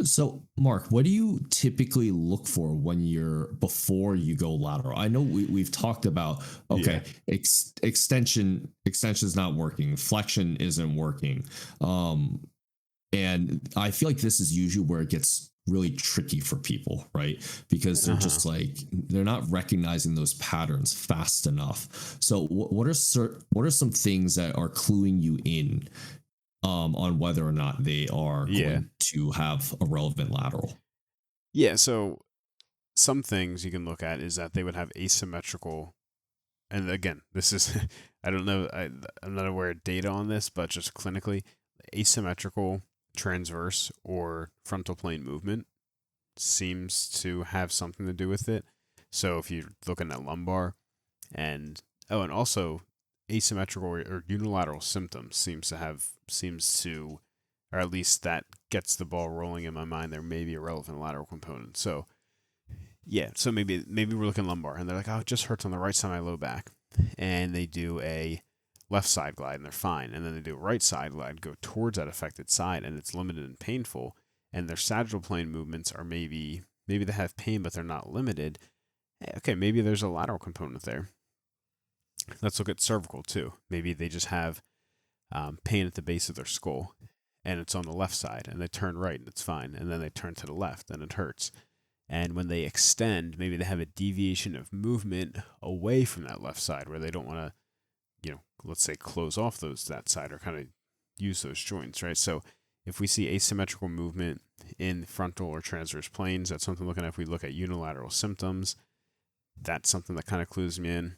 So, Mark, what do you typically look for before you go lateral? I know we've talked about, okay, extension is not working, flexion isn't working. And I feel like this is usually where it gets really tricky for people, right? Because they're just like, they're not recognizing those patterns fast enough. So what are some things that are cluing you in on whether or not they are going to have a relevant lateral? Yeah, so some things you can look at is that they would have asymmetrical, and again, this is, I don't know, I'm not aware of data on this, but just clinically, asymmetrical transverse or frontal plane movement seems to have something to do with it. So if you're looking at lumbar and also asymmetrical or unilateral symptoms seems to, or at least that gets the ball rolling in my mind, there may be a relevant lateral component. So yeah, so maybe we're looking lumbar and they're like, oh, it just hurts on the right side of my low back. And they do a left side glide and they're fine. And then they do a right side glide, go towards that affected side, and it's limited and painful. And their sagittal plane movements are maybe they have pain, but they're not limited. Okay, maybe there's a lateral component there. Let's look at cervical too. Maybe they just have pain at the base of their skull, and it's on the left side, and they turn right and it's fine, and then they turn to the left and it hurts. And when they extend, maybe they have a deviation of movement away from that left side where they don't want to, let's say close off that side or kind of use those joints, right? So if we see asymmetrical movement in frontal or transverse planes, that's something to look at. If we look at unilateral symptoms, that's something that kind of clues me in.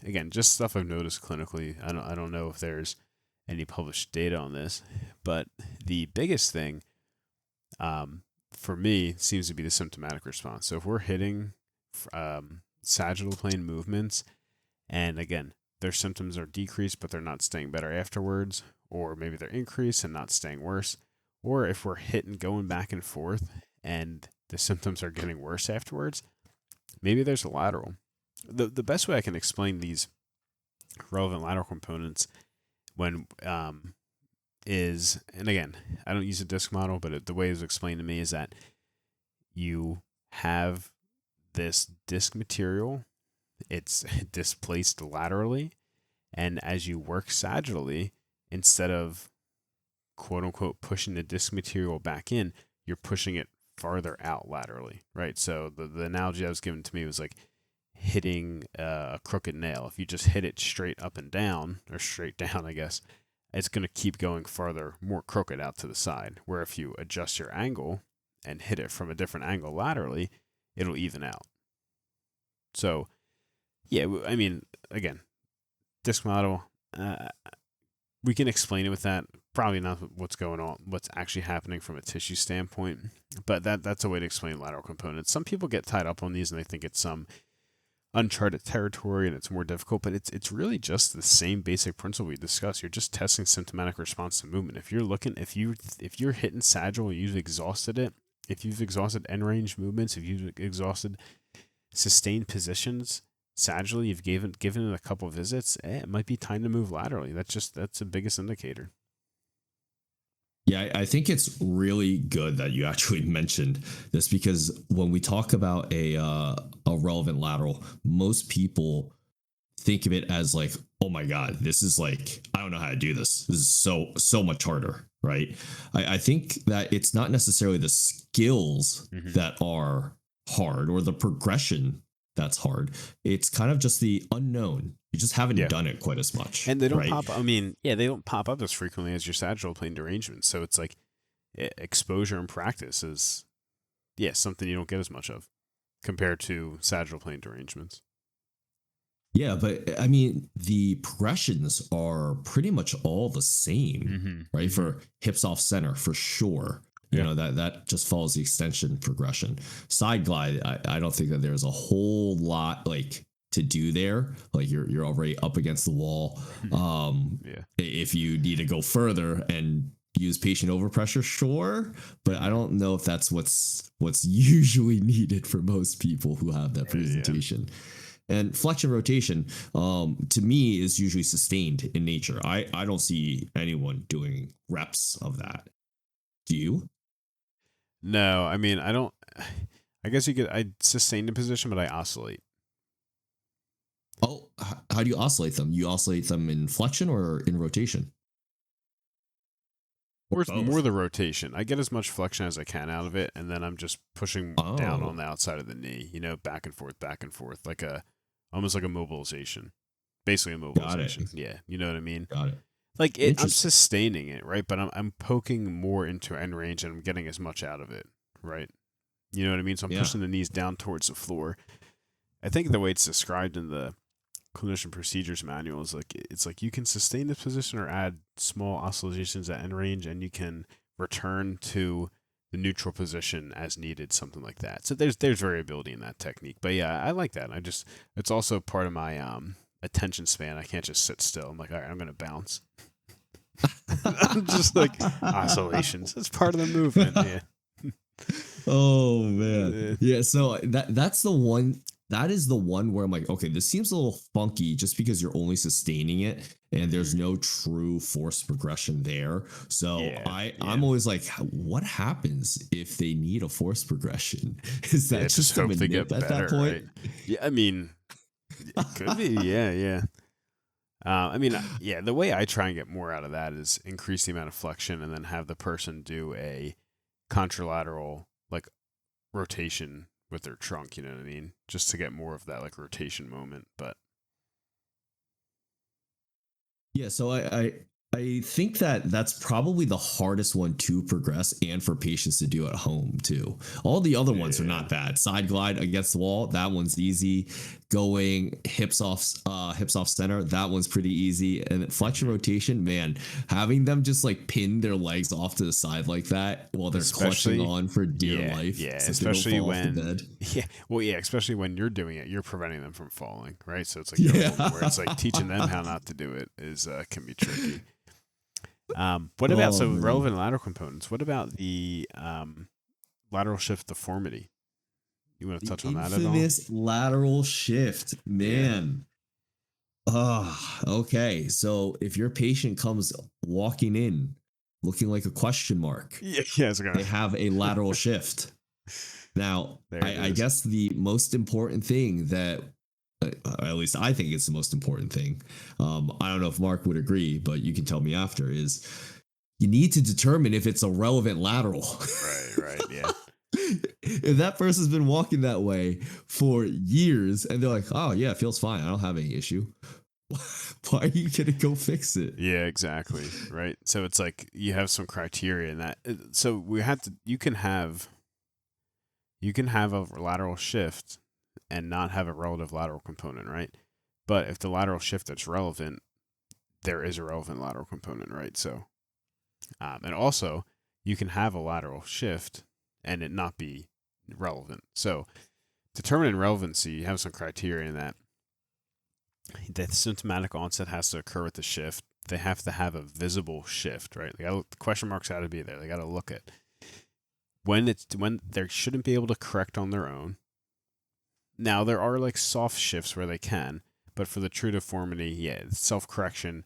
Again, just stuff I've noticed clinically. I don't know if there's any published data on this, but the biggest thing for me seems to be the symptomatic response. So if we're hitting sagittal plane movements, and again, their symptoms are decreased, but they're not staying better afterwards, or maybe they're increased and not staying worse, or if we're hitting going back and forth and the symptoms are getting worse afterwards, maybe there's a lateral. The best way I can explain these relevant lateral components is, and again, I don't use a disc model, but the way it was explained to me is that you have this disc material, it's displaced laterally, and as you work sagittally, instead of quote unquote pushing the disc material back in, you're pushing it farther out laterally, right? So the analogy that was given to me was like hitting a crooked nail. If you just hit it straight up and down, or straight down, I guess, it's going to keep going farther, more crooked out to the side. Where if you adjust your angle and hit it from a different angle laterally, it'll even out. So, yeah, I mean, again, disc model, we can explain it with that. Probably not what's going on, what's actually happening from a tissue standpoint, but that's a way to explain lateral components. Some people get tied up on these and they think it's some uncharted territory and it's more difficult, but it's really just the same basic principle we discussed. You're just testing symptomatic response to movement. If you're hitting sagittal, you've exhausted it. If you've exhausted end range movements, if you've exhausted sustained positions sagittally, you've given it a couple visits, it might be time to move laterally. That's the biggest indicator. Yeah, I think it's really good that you actually mentioned this, because when we talk about a relevant lateral, most people think of it as like, oh my God, this is like, I don't know how to do this. This is so much harder, right? I think that it's not necessarily the skills Hmm. that are hard or the progression that's hard. It's kind of just the unknown. You just haven't Yeah. done it quite as much, And they don't right? pop. I mean, yeah, they don't pop up as frequently as your sagittal plane derangements. So it's like exposure and practice is, yeah, something you don't get as much of compared to sagittal plane derangements. Yeah, but I mean, the progressions are pretty much all the same, Mm-hmm. right? Mm-hmm. For hips off center, for sure. You Yeah. know, that just follows the extension progression. Side glide, I don't think that there's a whole lot like to do there. Like you're already up against the wall. Yeah. If you need to go further and use patient overpressure, sure, but I don't know if that's what's usually needed for most people who have that presentation. And flexion rotation, to me, is usually sustained in nature. I don't see anyone doing reps of that. Do you? No, I mean, I don't. I guess you could. I sustain the position, but I oscillate. Oh, how do you oscillate them? You oscillate them in flexion or in rotation? Or Or it's more both? the rotation. I get as much flexion as I can out of it, and then I'm just pushing down on Oh, the outside of the knee. You know, back and forth, like almost like a mobilization. Basically a got it. mobilization. Yeah, you know what I mean. Got it. Like it, I'm Interesting. sustaining it, right? But I'm poking more into end range, and I'm getting as much out of it, right? You know what I mean. So I'm Yeah. pushing the knees down towards the floor. I think the way it's described in the clinician procedures manual is like it's like you can sustain this position or add small oscillations at end range, and you can return to the neutral position as needed, something like that. So there's variability in that technique, but yeah, I like that. I just it's also part of my attention span. I can't just sit still. I'm like, all right, I'm gonna bounce. I'm just like oscillations. That's part of the movement. Yeah. Oh man. Uh, Yeah, so that's the one, that is the one where I'm like, okay, this seems a little funky just because you're only sustaining it and there's mhm. no true force progression there. So Yeah. I'm always like, what happens if they need a force progression? Is Yeah. that Just just a hope they manip get at that better, point? right? Yeah. I mean, it could be. Yeah. Yeah. I mean, yeah. The way I try and get more out of that is increase the amount of flexion, and then have the person do a contralateral like rotation with their trunk. You know what I mean? Just to get more of that like rotation moment. But Yeah, so I think that that's probably the hardest one to progress and for patients to do at home too. All the other ones are yeah, not bad. Side glide against the wall, that one's easy. Going hips off center, that one's pretty easy. And flexion hmm rotation, man, having them just like pin their legs off to the side like that while they're clutching especially on for dear yeah, life yeah, so that they don't especially fall off the when bed. yeah, well, yeah, especially when you're doing it, you're preventing them from falling, right? So it's like the other one where it's like Yeah. teaching them how not to do it is can be tricky. What about Oh so man. relevant lateral components? What about the lateral shift deformity? You want to The touch on that at all? infamous lateral shift, Yeah, man. Ah, okay. So if your patient comes walking in looking like a question mark, yeah, yeah. It's they gonna. have a lateral shift. Now, There it I is. guess the most important thing that, at least I think it's the most important thing. I don't know if Mark would agree, but you can tell me after. Is you need to determine if it's a relevant lateral. Right, right, yeah. If that person's been walking that way for years and they're like, oh yeah, it feels fine, I don't have any issue. Why are you gonna go fix it? Yeah, exactly. Right. So it's like you have some criteria in that. So we have to. You can have a lateral shift and not have a relative lateral component, right? But if the lateral shift that's relevant, there is a relevant lateral component, right? So, and also you can have a lateral shift and it not be relevant. So, determining relevancy, you have some criteria in that the symptomatic onset has to occur with the shift. They have to have a visible shift, right? The question marks got to be there. They got to look at when they shouldn't be able to correct on their own. Now there are like soft shifts where they can, but for the true deformity, yeah, self correction,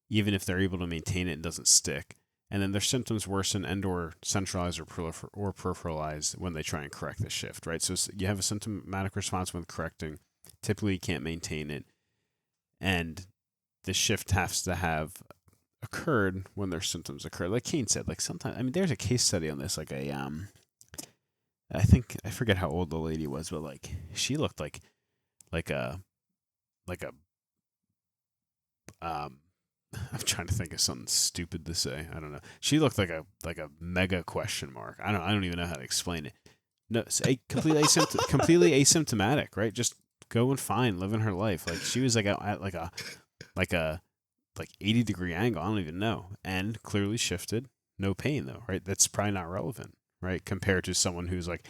even if they're able to maintain it, it doesn't stick. And then their symptoms worsen and/or centralize or peripheralize when they try and correct the shift, right? So you have a symptomatic response when correcting. Typically, you can't maintain it. and the shift has to have occurred when their symptoms occur. Like Kane said, like sometimes, I mean, there's a case study on this, like I think I forget how old the lady was, but like she looked like a like a um I'm trying to think of something stupid to say. I don't know. She looked like a mega question mark. I don't even know how to explain it. No, it's completely asymptomatic, right? Just going fine, living her life. Like she was at like a 80-degree angle. I don't even know, and clearly shifted. No pain though, right? That's probably not relevant, right? Compared to someone who's like,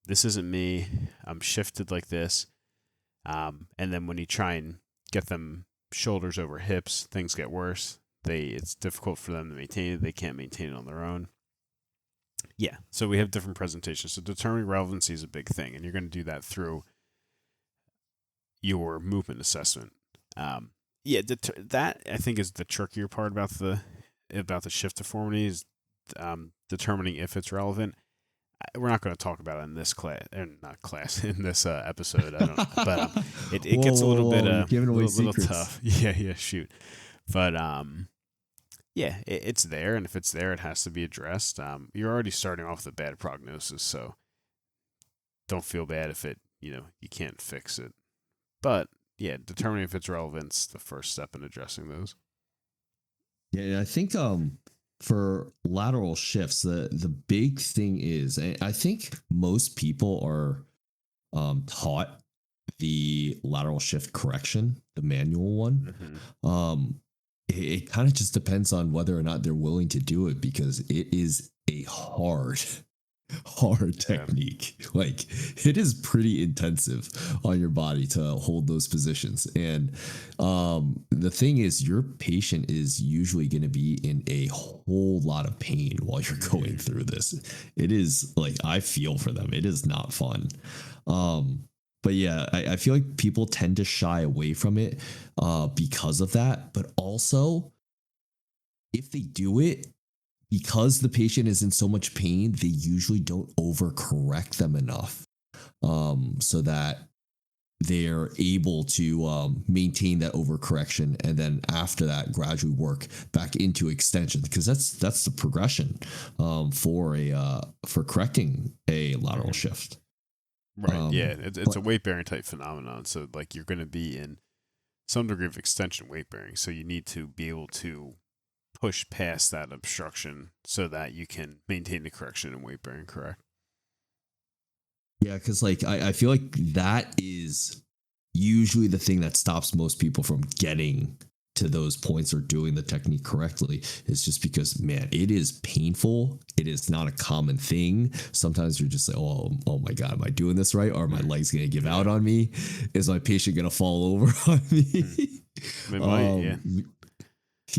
this isn't me. I'm shifted like this. And then when you try and get them shoulders over hips, things get worse. It's difficult for them to maintain it. They can't maintain it on their own. Yeah, so we have different presentations. So determining relevancy is a big thing, and you're going to do that through your movement assessment. Yeah, that I think is the trickier part about the shift deformity is determining if it's relevant. We're not going to talk about it in this class, or not class, in this episode. I don't, but it gets a little bit little tough. Yeah, shoot. But yeah, it's there, and if it's there, it has to be addressed. You're already starting off with a bad prognosis, so don't feel bad if you can't fix it. But yeah, determining if it's relevant is the first step in addressing those. Yeah, I think for lateral shifts, the big thing is, I think most people are taught the lateral shift correction, the manual one. Mm-hmm. It kind of just depends on whether or not they're willing to do it, because it is a hard technique. Like, it is pretty intensive on your body to hold those positions. And the thing is, your patient is usually going to be in a whole lot of pain while you're going through this. It is like, I feel for them. It is not fun. But yeah, I feel like people tend to shy away from it because of that. But also, if they do it, because the patient is in so much pain, they usually don't overcorrect them enough so that they're able to maintain that overcorrection, and then after that gradually work back into extension, because that's the progression for correcting a lateral shift. Right. Yeah, it's a weight bearing type phenomenon. So like you're going to be in some degree of extension weight bearing. So you need to be able to push past that obstruction so that you can maintain the correction in weight bearing. Correct. Yeah, because like I feel like that is usually the thing that stops most people from getting to those points or doing the technique correctly, is just because, man, it is painful. It is not a common thing. Sometimes you're just like, oh my God, am I doing this right? Or are my legs going to give out on me? Is my patient going to fall over on me? Yeah.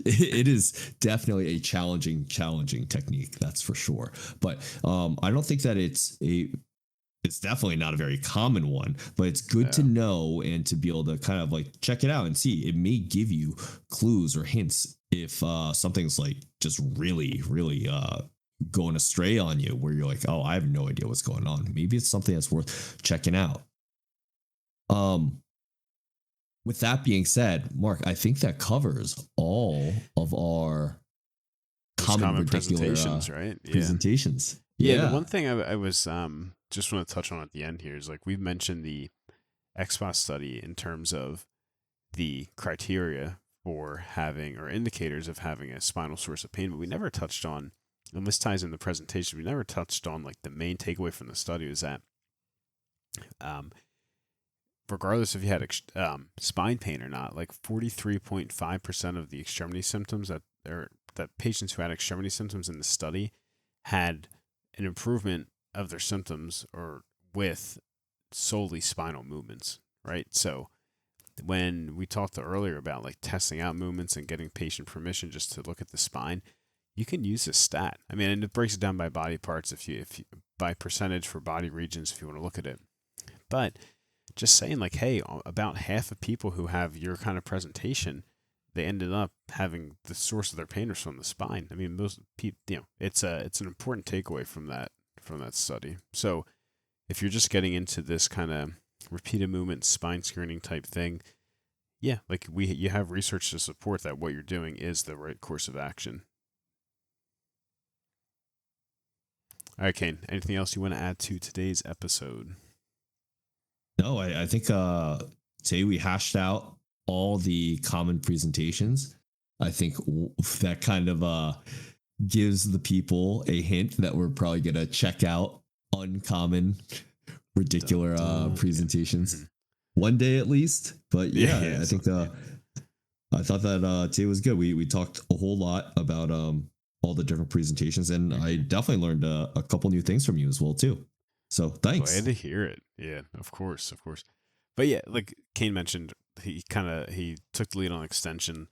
It is definitely a challenging technique. That's for sure. But I don't think that it's definitely not a very common one, but it's good to know and to be able to kind of like check it out and see. It may give you clues or hints if something's like just really going astray on you, where you're like, oh, I have no idea what's going on. Maybe it's something that's worth checking out. With that being said, Mark, I think that covers all of our common presentations, right? Presentations. Yeah. The one thing I was just want to touch on at the end here is, like, we've mentioned the XPOS study in terms of the criteria for having, or indicators of having, a spinal source of pain, but we never touched on, and this ties in the presentation, we never touched on like the main takeaway from the study was that regardless if you had spine pain or not, like 43.5% of the extremity symptoms that patients who had extremity symptoms in the study had an improvement of their symptoms or with solely spinal movements, right? So when we talked earlier about like testing out movements and getting patient permission just to look at the spine, you can use this stat. I mean, and it breaks it down by body parts if you by percentage for body regions if you want to look at it. But just saying, like, hey, about half of people who have your kind of presentation, they ended up having the source of their pain from the spine. I mean, most people, it's an important takeaway from that study. So if you're just getting into this kind of repeated movement spine screening type thing, yeah, like you have research to support that what you're doing is the right course of action. All right, Kane, anything else you want to add to today's episode? No, I think today we hashed out all the common presentations. I think that kind of gives the people a hint that we're probably gonna check out uncommon, ridiculous presentations Yeah. one day at least. But Yeah, yeah, I think I thought that today was good. We talked a whole lot about all the different presentations, and I definitely learned a couple new things from you as well too. So Glad thanks. to hear it. Yeah, of course, of course. But yeah, like Kane mentioned, he took the lead on extension.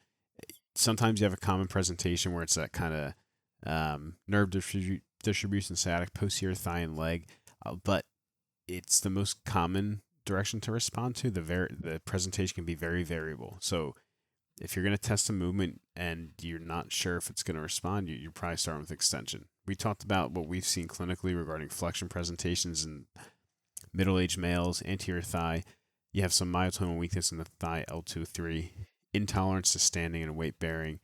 Sometimes you have a common presentation where it's that kind of nerve distribution, sciatic, posterior thigh and leg, but it's the most common direction to respond to. The presentation can be very variable. So if you're going to test a movement and you're not sure if it's going to respond, you're probably starting with extension. We talked about what we've seen clinically regarding flexion presentations in middle-aged males, anterior thigh. You have some myotomal weakness in the thigh, L2-3, intolerance to standing and weight bearing.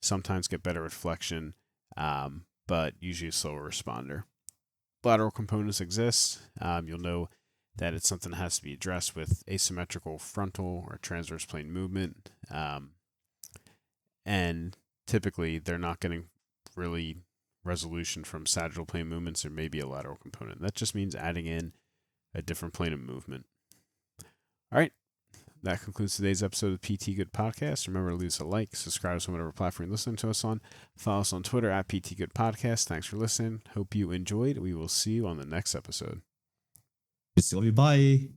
Sometimes get better with flexion, but usually a slower responder. Lateral components exist. You'll know that it's something that has to be addressed with asymmetrical frontal or transverse plane movement. And typically, they're not getting really resolution from sagittal plane movements or maybe a lateral component. That just means adding in a different plane of movement. All right. That concludes today's episode of PT Good Podcast. Remember to leave us a like, subscribe to whatever platform you're listening to us on. Follow us on Twitter at PT Good Podcast. Thanks for listening. Hope you enjoyed. We will see you on the next episode. Bye.